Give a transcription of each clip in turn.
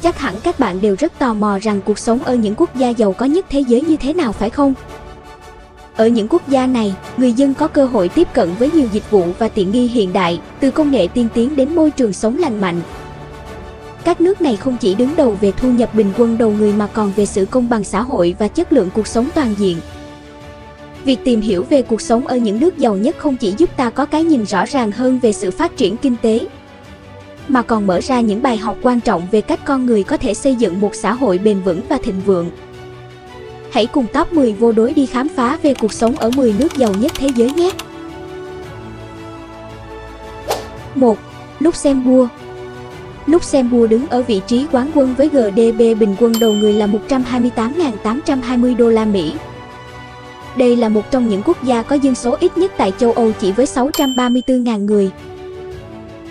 Chắc hẳn các bạn đều rất tò mò rằng cuộc sống ở những quốc gia giàu có nhất thế giới như thế nào phải không? Ở những quốc gia này, người dân có cơ hội tiếp cận với nhiều dịch vụ và tiện nghi hiện đại, từ công nghệ tiên tiến đến môi trường sống lành mạnh. Các nước này không chỉ đứng đầu về thu nhập bình quân đầu người mà còn về sự công bằng xã hội và chất lượng cuộc sống toàn diện. Việc tìm hiểu về cuộc sống ở những nước giàu nhất không chỉ giúp ta có cái nhìn rõ ràng hơn về sự phát triển kinh tế, mà còn mở ra những bài học quan trọng về cách con người có thể xây dựng một xã hội bền vững và thịnh vượng. Hãy cùng top 10 vô đối đi khám phá về cuộc sống ở 10 nước giàu nhất thế giới nhé! 1. Luxembourg. Luxembourg đứng ở vị trí quán quân với GDP bình quân đầu người là 128.820 đô la Mỹ. Đây là một trong những quốc gia có dân số ít nhất tại châu Âu chỉ với 634.000 người.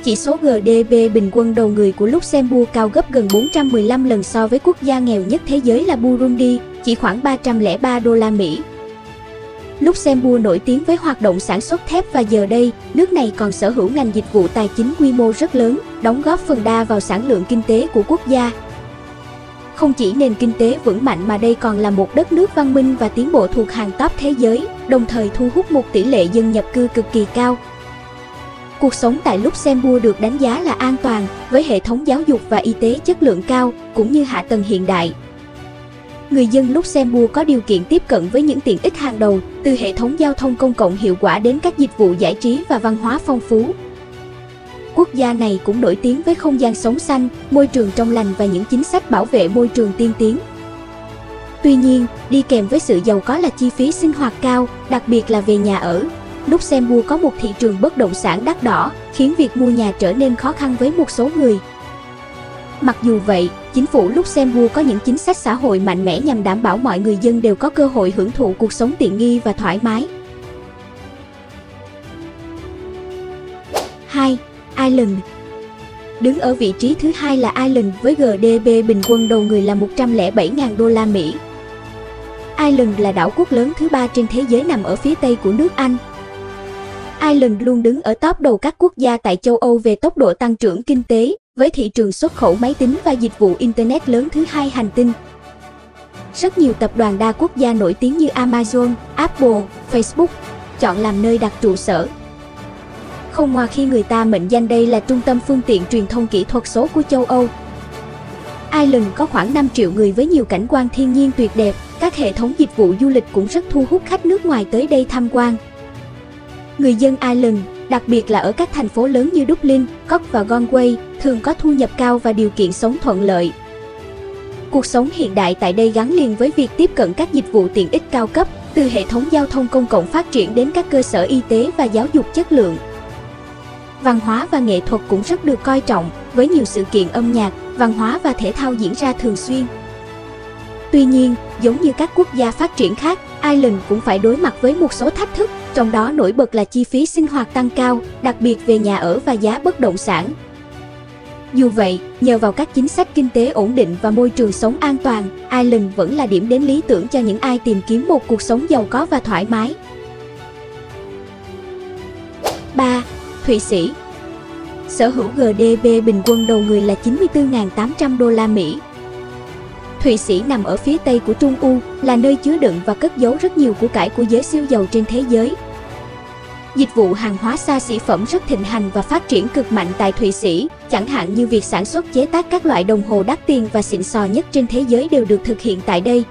Chỉ số GDP bình quân đầu người của Luxembourg cao gấp gần 415 lần so với quốc gia nghèo nhất thế giới là Burundi, chỉ khoảng 303 đô la Mỹ. Luxembourg nổi tiếng với hoạt động sản xuất thép và giờ đây, nước này còn sở hữu ngành dịch vụ tài chính quy mô rất lớn, đóng góp phần đa vào sản lượng kinh tế của quốc gia. Không chỉ nền kinh tế vững mạnh mà đây còn là một đất nước văn minh và tiến bộ thuộc hàng top thế giới, đồng thời thu hút một tỷ lệ dân nhập cư cực kỳ cao. Cuộc sống tại Luxembourg được đánh giá là an toàn, với hệ thống giáo dục và y tế chất lượng cao, cũng như hạ tầng hiện đại. Người dân Luxembourg có điều kiện tiếp cận với những tiện ích hàng đầu, từ hệ thống giao thông công cộng hiệu quả đến các dịch vụ giải trí và văn hóa phong phú. Quốc gia này cũng nổi tiếng với không gian sống xanh, môi trường trong lành và những chính sách bảo vệ môi trường tiên tiến. Tuy nhiên, đi kèm với sự giàu có là chi phí sinh hoạt cao, đặc biệt là về nhà ở. Luxembourg có một thị trường bất động sản đắt đỏ, khiến việc mua nhà trở nên khó khăn với một số người. Mặc dù vậy, chính phủ Luxembourg có những chính sách xã hội mạnh mẽ nhằm đảm bảo mọi người dân đều có cơ hội hưởng thụ cuộc sống tiện nghi và thoải mái. 2. Ireland. Đứng ở vị trí thứ hai là Ireland với GDP bình quân đầu người là 107.000 đô la Mỹ. Ireland là đảo quốc lớn thứ 3 trên thế giới nằm ở phía tây của nước Anh. Ireland luôn đứng ở top đầu các quốc gia tại châu Âu về tốc độ tăng trưởng kinh tế, với thị trường xuất khẩu máy tính và dịch vụ Internet lớn thứ hai hành tinh. Rất nhiều tập đoàn đa quốc gia nổi tiếng như Amazon, Apple, Facebook chọn làm nơi đặt trụ sở. Không ngoa khi người ta mệnh danh đây là trung tâm phương tiện truyền thông kỹ thuật số của châu Âu. Ireland có khoảng 5 triệu người với nhiều cảnh quan thiên nhiên tuyệt đẹp, các hệ thống dịch vụ du lịch cũng rất thu hút khách nước ngoài tới đây tham quan. Người dân Ireland, đặc biệt là ở các thành phố lớn như Dublin, Cork và Galway, thường có thu nhập cao và điều kiện sống thuận lợi. Cuộc sống hiện đại tại đây gắn liền với việc tiếp cận các dịch vụ tiện ích cao cấp, từ hệ thống giao thông công cộng phát triển đến các cơ sở y tế và giáo dục chất lượng. Văn hóa và nghệ thuật cũng rất được coi trọng, với nhiều sự kiện âm nhạc, văn hóa và thể thao diễn ra thường xuyên. Tuy nhiên, giống như các quốc gia phát triển khác, Ireland cũng phải đối mặt với một số thách thức, trong đó nổi bật là chi phí sinh hoạt tăng cao, đặc biệt về nhà ở và giá bất động sản. Dù vậy, nhờ vào các chính sách kinh tế ổn định và môi trường sống an toàn, Ireland vẫn là điểm đến lý tưởng cho những ai tìm kiếm một cuộc sống giàu có và thoải mái. 3. Thụy Sĩ. Sở hữu GDP bình quân đầu người là 94.800 đô la Mỹ. Thụy Sĩ nằm ở phía tây của Trung U, là nơi chứa đựng và cất giấu rất nhiều của cải của giới siêu giàu trên thế giới. Dịch vụ hàng hóa xa xỉ phẩm rất thịnh hành và phát triển cực mạnh tại Thụy Sĩ, chẳng hạn như việc sản xuất chế tác các loại đồng hồ đắt tiền và xịn sò nhất trên thế giới đều được thực hiện tại đây.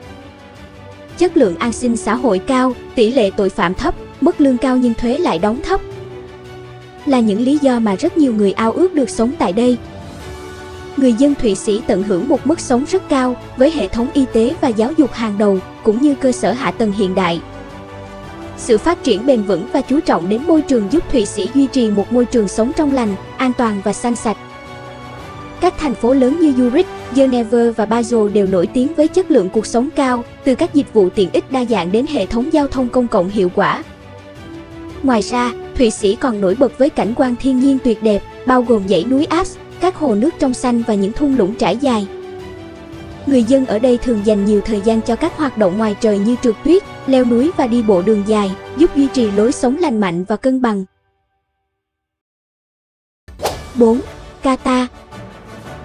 Chất lượng an sinh xã hội cao, tỷ lệ tội phạm thấp, mức lương cao nhưng thuế lại đóng thấp là những lý do mà rất nhiều người ao ước được sống tại đây. Người dân Thụy Sĩ tận hưởng một mức sống rất cao, với hệ thống y tế và giáo dục hàng đầu, cũng như cơ sở hạ tầng hiện đại. Sự phát triển bền vững và chú trọng đến môi trường giúp Thụy Sĩ duy trì một môi trường sống trong lành, an toàn và xanh sạch. Các thành phố lớn như Zurich, Geneva và Basel đều nổi tiếng với chất lượng cuộc sống cao, từ các dịch vụ tiện ích đa dạng đến hệ thống giao thông công cộng hiệu quả. Ngoài ra, Thụy Sĩ còn nổi bật với cảnh quan thiên nhiên tuyệt đẹp, bao gồm dãy núi Alps, các hồ nước trong xanh và những thung lũng trải dài. Người dân ở đây thường dành nhiều thời gian cho các hoạt động ngoài trời như trượt tuyết, leo núi và đi bộ đường dài, giúp duy trì lối sống lành mạnh và cân bằng. 4. Qatar.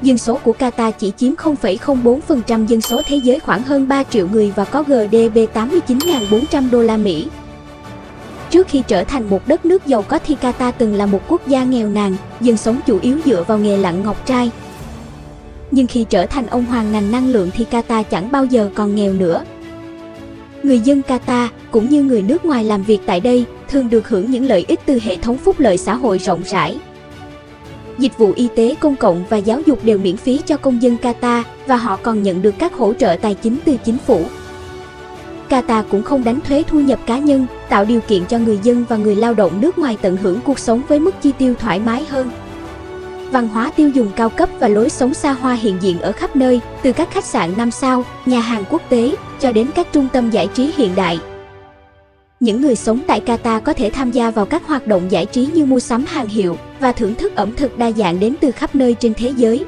Dân số của Qatar chỉ chiếm 0,04% dân số thế giới, khoảng hơn 3 triệu người và có GDP 89.400 đô la Mỹ. Trước khi trở thành một đất nước giàu có thì Qatar từng là một quốc gia nghèo nàn, dân sống chủ yếu dựa vào nghề lặn ngọc trai. Nhưng khi trở thành ông hoàng ngành năng lượng thì Qatar chẳng bao giờ còn nghèo nữa. Người dân Qatar, cũng như người nước ngoài làm việc tại đây, thường được hưởng những lợi ích từ hệ thống phúc lợi xã hội rộng rãi. Dịch vụ y tế công cộng và giáo dục đều miễn phí cho công dân Qatar và họ còn nhận được các hỗ trợ tài chính từ chính phủ. Qatar cũng không đánh thuế thu nhập cá nhân, tạo điều kiện cho người dân và người lao động nước ngoài tận hưởng cuộc sống với mức chi tiêu thoải mái hơn. Văn hóa tiêu dùng cao cấp và lối sống xa hoa hiện diện ở khắp nơi, từ các khách sạn 5 sao, nhà hàng quốc tế, cho đến các trung tâm giải trí hiện đại. Những người sống tại Qatar có thể tham gia vào các hoạt động giải trí như mua sắm hàng hiệu và thưởng thức ẩm thực đa dạng đến từ khắp nơi trên thế giới.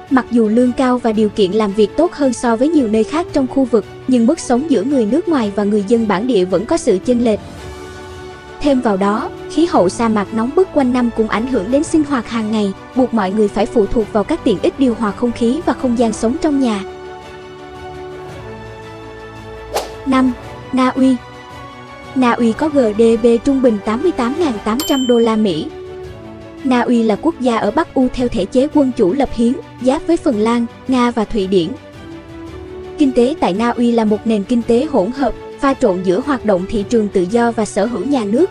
Mặc dù lương cao và điều kiện làm việc tốt hơn so với nhiều nơi khác trong khu vực, nhưng mức sống giữa người nước ngoài và người dân bản địa vẫn có sự chênh lệch. Thêm vào đó, khí hậu sa mạc nóng bức quanh năm cũng ảnh hưởng đến sinh hoạt hàng ngày, buộc mọi người phải phụ thuộc vào các tiện ích điều hòa không khí và không gian sống trong nhà. 5. Na Uy. Na Uy có GDP trung bình 88.800 đô la Mỹ. Na Uy là quốc gia ở Bắc Âu theo thể chế quân chủ lập hiến, giáp với Phần Lan, Nga và Thụy Điển. Kinh tế tại Na Uy là một nền kinh tế hỗn hợp, pha trộn giữa hoạt động thị trường tự do và sở hữu nhà nước.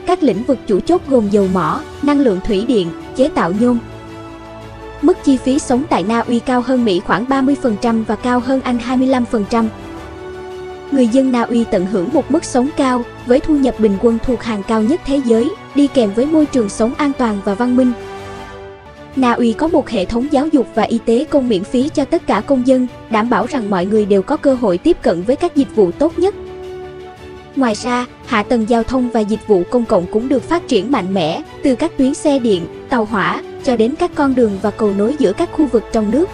Các lĩnh vực chủ chốt gồm dầu mỏ, năng lượng thủy điện, chế tạo nhôm. Mức chi phí sống tại Na Uy cao hơn Mỹ khoảng 30% và cao hơn Anh 25%. Người dân Na Uy tận hưởng một mức sống cao, với thu nhập bình quân thuộc hàng cao nhất thế giới, đi kèm với môi trường sống an toàn và văn minh. Na Uy có một hệ thống giáo dục và y tế công miễn phí cho tất cả công dân, đảm bảo rằng mọi người đều có cơ hội tiếp cận với các dịch vụ tốt nhất. Ngoài ra, hạ tầng giao thông và dịch vụ công cộng cũng được phát triển mạnh mẽ, từ các tuyến xe điện, tàu hỏa, cho đến các con đường và cầu nối giữa các khu vực trong nước.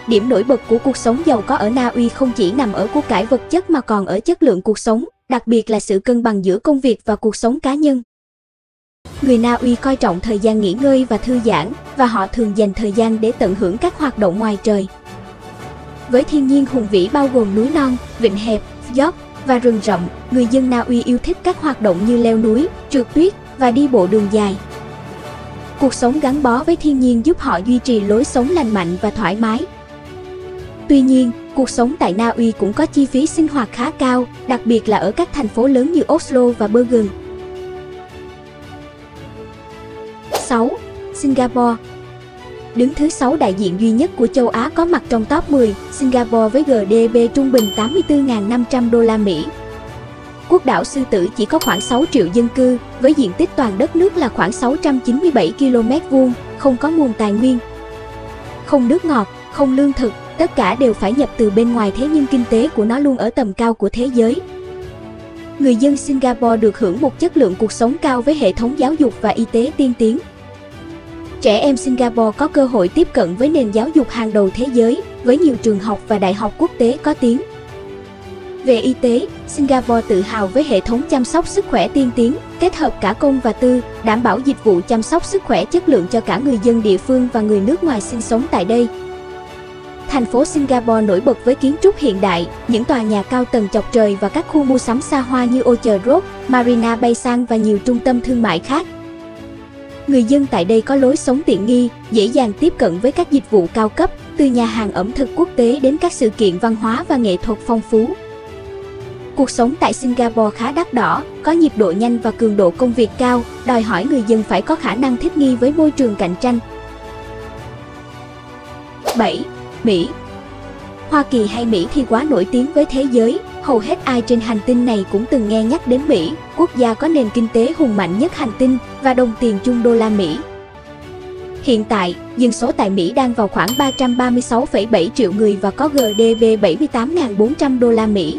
Điểm nổi bật của cuộc sống giàu có ở Na Uy không chỉ nằm ở của cải vật chất mà còn ở chất lượng cuộc sống, đặc biệt là sự cân bằng giữa công việc và cuộc sống cá nhân. Người Na Uy coi trọng thời gian nghỉ ngơi và thư giãn, và họ thường dành thời gian để tận hưởng các hoạt động ngoài trời. Với thiên nhiên hùng vĩ bao gồm núi non, vịnh hẹp, fjord và rừng rậm, người dân Na Uy yêu thích các hoạt động như leo núi, trượt tuyết và đi bộ đường dài. Cuộc sống gắn bó với thiên nhiên giúp họ duy trì lối sống lành mạnh và thoải mái. Tuy nhiên, cuộc sống tại Na Uy cũng có chi phí sinh hoạt khá cao, đặc biệt là ở các thành phố lớn như Oslo và Bergen. 6. Singapore. Đứng thứ 6 đại diện duy nhất của châu Á có mặt trong top 10, Singapore với GDP trung bình 84.500 đô la Mỹ. Quốc đảo Sư Tử chỉ có khoảng 6 triệu dân cư, với diện tích toàn đất nước là khoảng 697 km², không có nguồn tài nguyên, không nước ngọt, không lương thực, tất cả đều phải nhập từ bên ngoài, thế nhưng kinh tế của nó luôn ở tầm cao của thế giới. Người dân Singapore được hưởng một chất lượng cuộc sống cao với hệ thống giáo dục và y tế tiên tiến. Trẻ em Singapore có cơ hội tiếp cận với nền giáo dục hàng đầu thế giới, với nhiều trường học và đại học quốc tế có tiếng. Về y tế, Singapore tự hào với hệ thống chăm sóc sức khỏe tiên tiến, kết hợp cả công và tư, đảm bảo dịch vụ chăm sóc sức khỏe chất lượng cho cả người dân địa phương và người nước ngoài sinh sống tại đây. Thành phố Singapore nổi bật với kiến trúc hiện đại, những tòa nhà cao tầng chọc trời và các khu mua sắm xa hoa như Orchard Road, Marina Bay Sands và nhiều trung tâm thương mại khác. Người dân tại đây có lối sống tiện nghi, dễ dàng tiếp cận với các dịch vụ cao cấp, từ nhà hàng ẩm thực quốc tế đến các sự kiện văn hóa và nghệ thuật phong phú. Cuộc sống tại Singapore khá đắt đỏ, có nhịp độ nhanh và cường độ công việc cao, đòi hỏi người dân phải có khả năng thích nghi với môi trường cạnh tranh. 7. Mỹ. Hoa Kỳ hay Mỹ thì quá nổi tiếng với thế giới, hầu hết ai trên hành tinh này cũng từng nghe nhắc đến Mỹ, quốc gia có nền kinh tế hùng mạnh nhất hành tinh và đồng tiền chung đô la Mỹ. Hiện tại, dân số tại Mỹ đang vào khoảng 336,7 triệu người và có GDP 78.400 đô la Mỹ.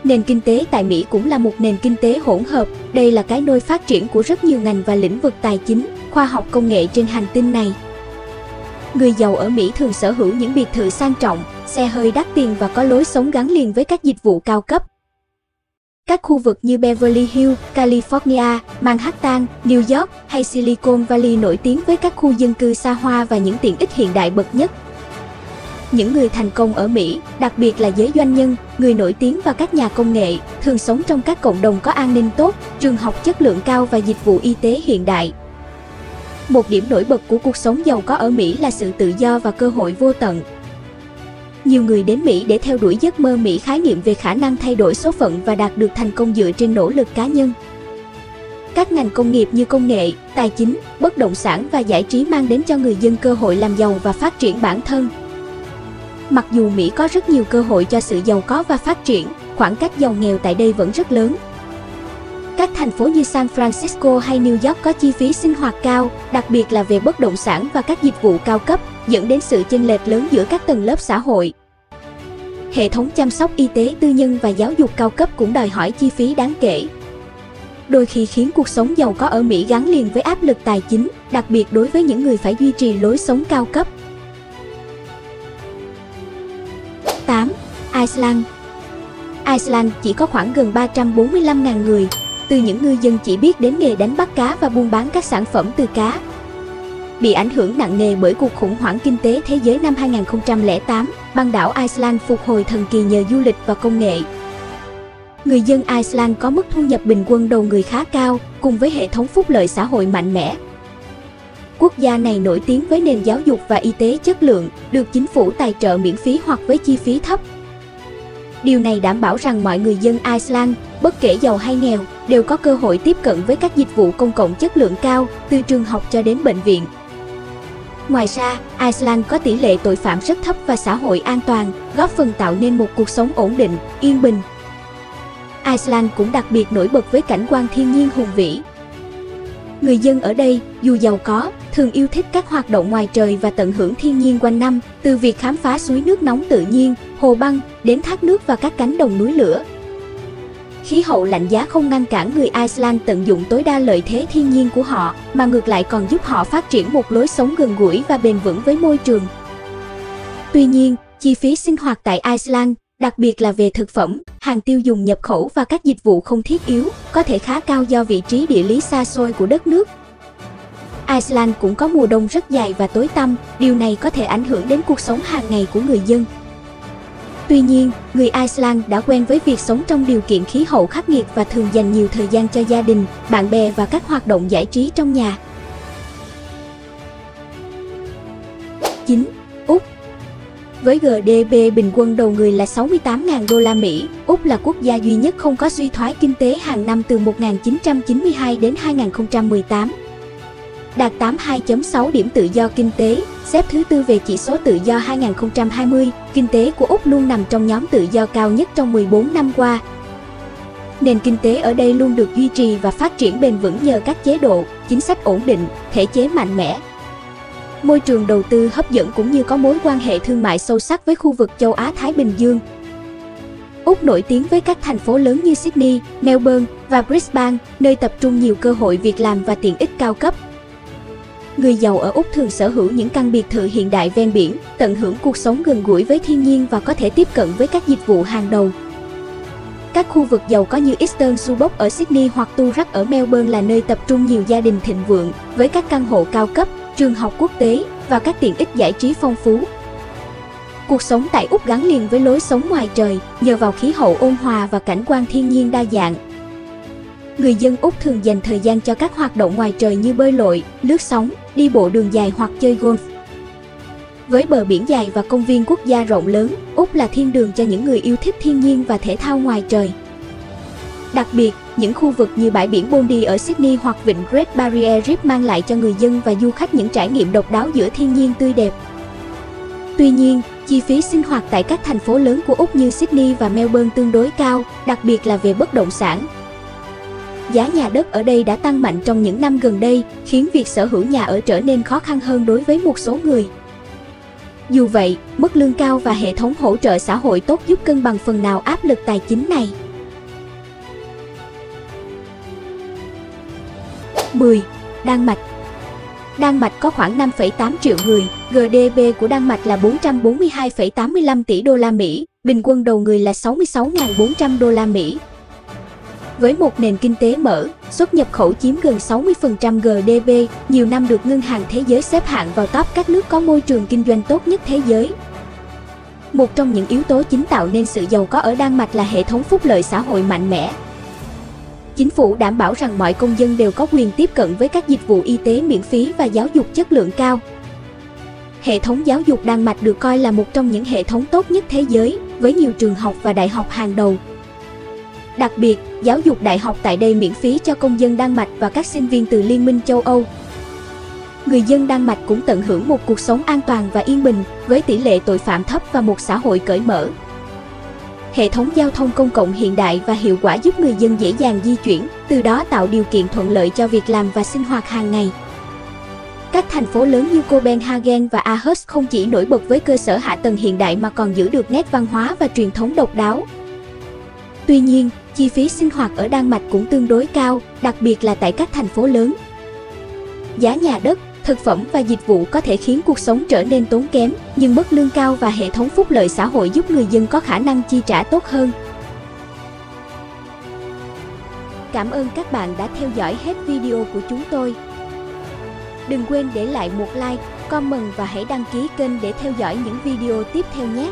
Nền kinh tế tại Mỹ cũng là một nền kinh tế hỗn hợp, đây là cái nôi phát triển của rất nhiều ngành và lĩnh vực tài chính, khoa học công nghệ trên hành tinh này. Người giàu ở Mỹ thường sở hữu những biệt thự sang trọng, xe hơi đắt tiền và có lối sống gắn liền với các dịch vụ cao cấp. Các khu vực như Beverly Hills, California, Manhattan, New York hay Silicon Valley nổi tiếng với các khu dân cư xa hoa và những tiện ích hiện đại bậc nhất. Những người thành công ở Mỹ, đặc biệt là giới doanh nhân, người nổi tiếng và các nhà công nghệ, thường sống trong các cộng đồng có an ninh tốt, trường học chất lượng cao và dịch vụ y tế hiện đại. Một điểm nổi bật của cuộc sống giàu có ở Mỹ là sự tự do và cơ hội vô tận. Nhiều người đến Mỹ để theo đuổi giấc mơ Mỹ khái niệm về khả năng thay đổi số phận và đạt được thành công dựa trên nỗ lực cá nhân. Các ngành công nghiệp như công nghệ, tài chính, bất động sản và giải trí mang đến cho người dân cơ hội làm giàu và phát triển bản thân. Mặc dù Mỹ có rất nhiều cơ hội cho sự giàu có và phát triển, khoảng cách giàu nghèo tại đây vẫn rất lớn. Các thành phố như San Francisco hay New York có chi phí sinh hoạt cao, đặc biệt là về bất động sản và các dịch vụ cao cấp, dẫn đến sự chênh lệch lớn giữa các tầng lớp xã hội. Hệ thống chăm sóc y tế tư nhân và giáo dục cao cấp cũng đòi hỏi chi phí đáng kể. Đôi khi khiến cuộc sống giàu có ở Mỹ gắn liền với áp lực tài chính, đặc biệt đối với những người phải duy trì lối sống cao cấp. 8. Iceland. Iceland chỉ có khoảng gần 345.000 người, từ những ngư dân chỉ biết đến nghề đánh bắt cá và buôn bán các sản phẩm từ cá. Bị ảnh hưởng nặng nề bởi cuộc khủng hoảng kinh tế thế giới năm 2008, băng đảo Iceland phục hồi thần kỳ nhờ du lịch và công nghệ. Người dân Iceland có mức thu nhập bình quân đầu người khá cao, cùng với hệ thống phúc lợi xã hội mạnh mẽ. Quốc gia này nổi tiếng với nền giáo dục và y tế chất lượng, được chính phủ tài trợ miễn phí hoặc với chi phí thấp. Điều này đảm bảo rằng mọi người dân Iceland, bất kể giàu hay nghèo, đều có cơ hội tiếp cận với các dịch vụ công cộng chất lượng cao, từ trường học cho đến bệnh viện. Ngoài ra, Iceland có tỷ lệ tội phạm rất thấp và xã hội an toàn, góp phần tạo nên một cuộc sống ổn định, yên bình. Iceland cũng đặc biệt nổi bật với cảnh quan thiên nhiên hùng vĩ. Người dân ở đây, dù giàu có, thường yêu thích các hoạt động ngoài trời và tận hưởng thiên nhiên quanh năm, từ việc khám phá suối nước nóng tự nhiên, hồ băng, đến thác nước và các cánh đồng núi lửa. Khí hậu lạnh giá không ngăn cản người Iceland tận dụng tối đa lợi thế thiên nhiên của họ, mà ngược lại còn giúp họ phát triển một lối sống gần gũi và bền vững với môi trường. Tuy nhiên, chi phí sinh hoạt tại Iceland, đặc biệt là về thực phẩm, hàng tiêu dùng nhập khẩu và các dịch vụ không thiết yếu, có thể khá cao do vị trí địa lý xa xôi của đất nước. Iceland cũng có mùa đông rất dài và tối tăm, điều này có thể ảnh hưởng đến cuộc sống hàng ngày của người dân. Tuy nhiên, người Iceland đã quen với việc sống trong điều kiện khí hậu khắc nghiệt và thường dành nhiều thời gian cho gia đình, bạn bè và các hoạt động giải trí trong nhà. 9. Úc. Với GDP bình quân đầu người là 68.000 đô la Mỹ, Úc là quốc gia duy nhất không có suy thoái kinh tế hàng năm từ 1992 đến 2018. Đạt 82.6 điểm tự do kinh tế, xếp thứ tư về chỉ số tự do 2020, kinh tế của Úc luôn nằm trong nhóm tự do cao nhất trong 14 năm qua. Nền kinh tế ở đây luôn được duy trì và phát triển bền vững nhờ các chế độ, chính sách ổn định, thể chế mạnh mẽ. Môi trường đầu tư hấp dẫn cũng như có mối quan hệ thương mại sâu sắc với khu vực châu Á-Thái Bình Dương. Úc nổi tiếng với các thành phố lớn như Sydney, Melbourne và Brisbane, nơi tập trung nhiều cơ hội việc làm và tiện ích cao cấp. Người giàu ở Úc thường sở hữu những căn biệt thự hiện đại ven biển, tận hưởng cuộc sống gần gũi với thiên nhiên và có thể tiếp cận với các dịch vụ hàng đầu. Các khu vực giàu có như Eastern Suburbs ở Sydney hoặc Toorak ở Melbourne là nơi tập trung nhiều gia đình thịnh vượng, với các căn hộ cao cấp, trường học quốc tế và các tiện ích giải trí phong phú. Cuộc sống tại Úc gắn liền với lối sống ngoài trời, nhờ vào khí hậu ôn hòa và cảnh quan thiên nhiên đa dạng. Người dân Úc thường dành thời gian cho các hoạt động ngoài trời như bơi lội, lướt sóng, đi bộ đường dài hoặc chơi golf. Với bờ biển dài và công viên quốc gia rộng lớn, Úc là thiên đường cho những người yêu thích thiên nhiên và thể thao ngoài trời. Đặc biệt, những khu vực như bãi biển Bondi ở Sydney hoặc vịnh Great Barrier Reef mang lại cho người dân và du khách những trải nghiệm độc đáo giữa thiên nhiên tươi đẹp. Tuy nhiên, chi phí sinh hoạt tại các thành phố lớn của Úc như Sydney và Melbourne tương đối cao, đặc biệt là về bất động sản. Giá nhà đất ở đây đã tăng mạnh trong những năm gần đây, khiến việc sở hữu nhà ở trở nên khó khăn hơn đối với một số người. Dù vậy, mức lương cao và hệ thống hỗ trợ xã hội tốt giúp cân bằng phần nào áp lực tài chính này. 10. Đan Mạch. Đan Mạch có khoảng 5,8 triệu người, GDP của Đan Mạch là 442,85 tỷ đô la Mỹ, bình quân đầu người là 66.400 đô la Mỹ. Với một nền kinh tế mở, xuất nhập khẩu chiếm gần 60% GDP, nhiều năm được Ngân hàng Thế giới xếp hạng vào top các nước có môi trường kinh doanh tốt nhất thế giới. Một trong những yếu tố chính tạo nên sự giàu có ở Đan Mạch là hệ thống phúc lợi xã hội mạnh mẽ. Chính phủ đảm bảo rằng mọi công dân đều có quyền tiếp cận với các dịch vụ y tế miễn phí và giáo dục chất lượng cao. Hệ thống giáo dục Đan Mạch được coi là một trong những hệ thống tốt nhất thế giới, với nhiều trường học và đại học hàng đầu. Đặc biệt, giáo dục đại học tại đây miễn phí cho công dân Đan Mạch và các sinh viên từ Liên minh châu Âu. Người dân Đan Mạch cũng tận hưởng một cuộc sống an toàn và yên bình, với tỷ lệ tội phạm thấp và một xã hội cởi mở. Hệ thống giao thông công cộng hiện đại và hiệu quả giúp người dân dễ dàng di chuyển, từ đó tạo điều kiện thuận lợi cho việc làm và sinh hoạt hàng ngày. Các thành phố lớn như Copenhagen và Aarhus không chỉ nổi bật với cơ sở hạ tầng hiện đại mà còn giữ được nét văn hóa và truyền thống độc đáo. Tuy nhiên, chi phí sinh hoạt ở Đan Mạch cũng tương đối cao, đặc biệt là tại các thành phố lớn. Giá nhà đất, thực phẩm và dịch vụ có thể khiến cuộc sống trở nên tốn kém, nhưng mức lương cao và hệ thống phúc lợi xã hội giúp người dân có khả năng chi trả tốt hơn. Cảm ơn các bạn đã theo dõi hết video của chúng tôi. Đừng quên để lại một like, comment và hãy đăng ký kênh để theo dõi những video tiếp theo nhé.